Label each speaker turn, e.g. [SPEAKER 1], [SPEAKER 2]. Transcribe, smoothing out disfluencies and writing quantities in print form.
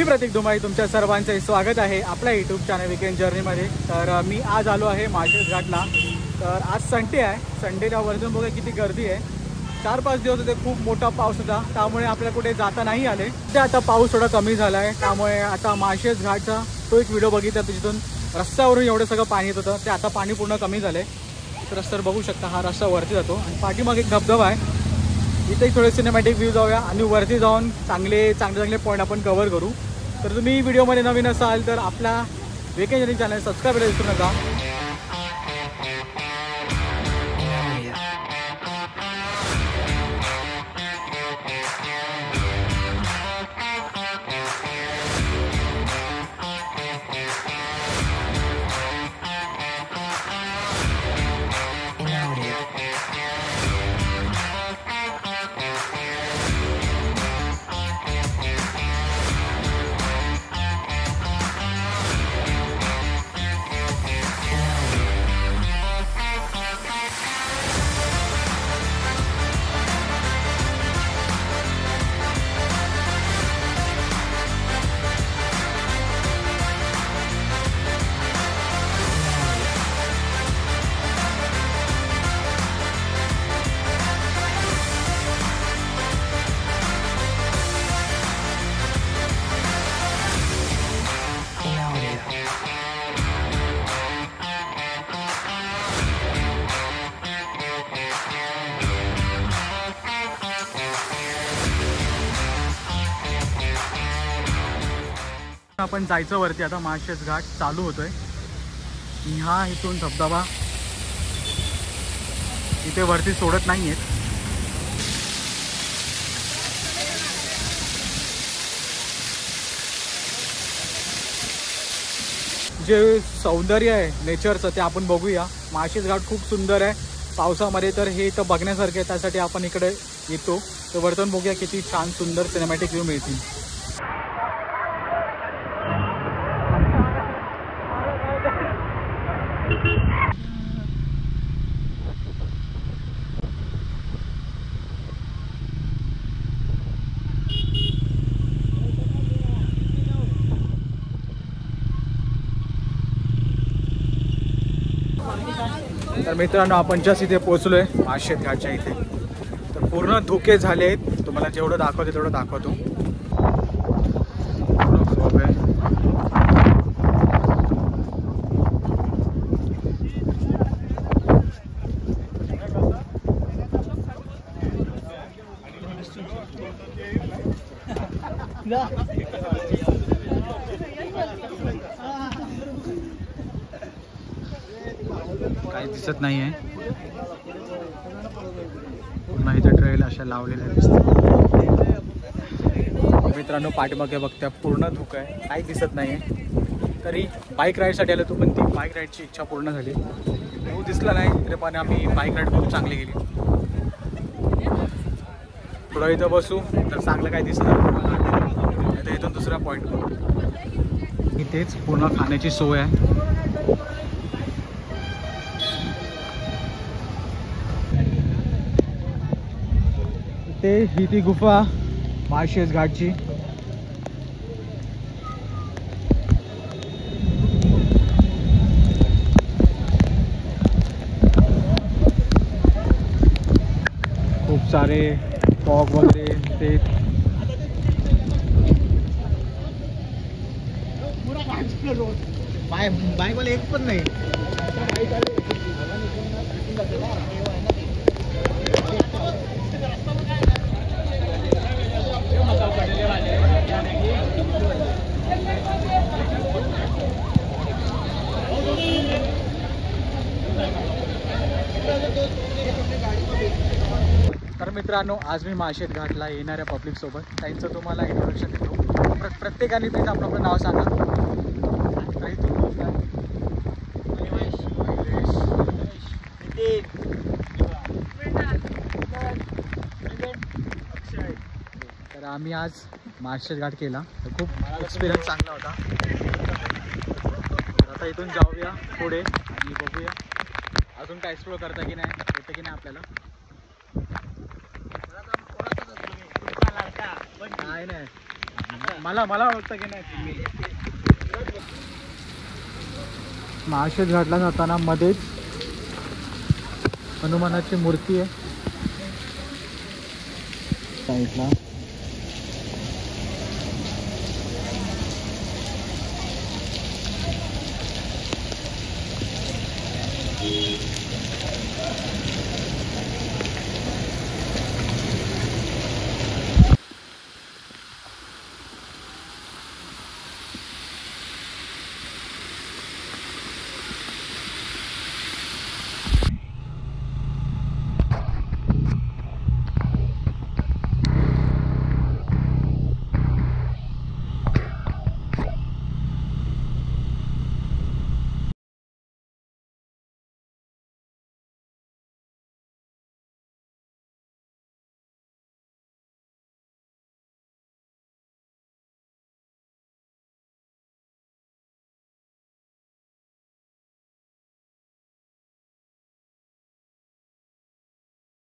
[SPEAKER 1] प्रतीक धुमाळी तुमच्या सर्वांचे स्वागत आहे आपल्या यूट्यूब चॅनल वीकेंड जर्नीमध्ये। तर मी आज आलो आहे माळशेज घाटला। तर आज संडे आहे, संडेला वरतून बघा किती गर्दी आहे। 4-5 दिवस होते खूप मोठा पाऊस होता, त्यामुळे आपल्याला कुठे जाता नाही आले। ते आता पाऊस थोडा कमी झाला आहे, त्यामुळे आता माळशेज घाटचा तो एक व्हिडिओ बघितला, तिथून रस्त्यावरून एवढं सगळं पाणी येत होतं, ते आता पाणी पूर्ण कमी झालं आहे। तर रस्त्यावर बघू शकता हा रस्ता वरती जातो आणि पाठीमागे एक धबधबा आहे। इथे थोडे सिनेमॅटिक व्ह्यू जाऊया आणि वरती जाऊन चांगले पॉईंट आपण कव्हर करू। तर तुम्ही व्हिडिओमध्ये नवीन असाल तर आपला वीकेंड जर्नी चॅनल सबस्क्राईब करायला विसरू नका। आपण जायचं वरती, आता माळशेज घाट चालू होतोय। हा इथून धबधबा इथे वरती सोडत नाहीयेत। जे सौंदर्य आहे नेचरचं ते आपण बघूया। माळशेज घाट खूप सुंदर आहे पावसामध्ये, तर हे इथं बघण्यासारखे आहे, त्यासाठी आपण इकडे येतो। तर वरतून बघूया किती छान सुंदर सिनेमॅटिक व्ह्यू मिळतील। तर मित्रांनो आपण जस्ट इथे पोहोचलोय माळशेज घाटच्या इथे। तर पूर्ण धुके झाले आहेत, तुम्हाला जेवढं दाखवते तेवढं दाखवतो। काही दिसत नाही आहे, पूर्ण इथे ट्रेल अशा लावलेल्या दिसतात। मित्रांनो पाठीमागे बघत्या पूर्ण धुकं आहे, काही दिसत नाही आहे। तरी बाईक राईडसाठी आलो, तो पण ती बाईक राईडची इच्छा पूर्ण झाली। तो दिसला नाही तरी पण आम्ही बाईक राईड खूप चांगली गेली। थोडं इथं बसू तर चांगलं काय दिसणार, आता इथून दुसरा पॉईंट बघू। इथेच पूर्ण खाण्याची सोय आहे। ही ती गुफा माळशेज घाटची। खूप सारे फॉग वगैरे ते बाईक वाले एक पण नाही। तर मित्रांनो आज मी माळशेज घाटला येणाऱ्या पब्लिक सोबत त्यांचं तुम्हाला इंट्रोडक्शन देतो। प्रत्येकाने प्लीज आपलं नाव सांगा। तर आम्ही आज माळशेज घाट केला, तर खूप एक्सपिरियन्स चांगला होता। आता इथून जाऊया पुढे आणि बघूया अजून काय एक्सप्लोर करता की नाही, येतं की नाही आपल्याला। नाही मला ओळखतं की नाही. माळशेज घाटला जाताना मध्येच हनुमानाची मूर्ती आहे साईडला.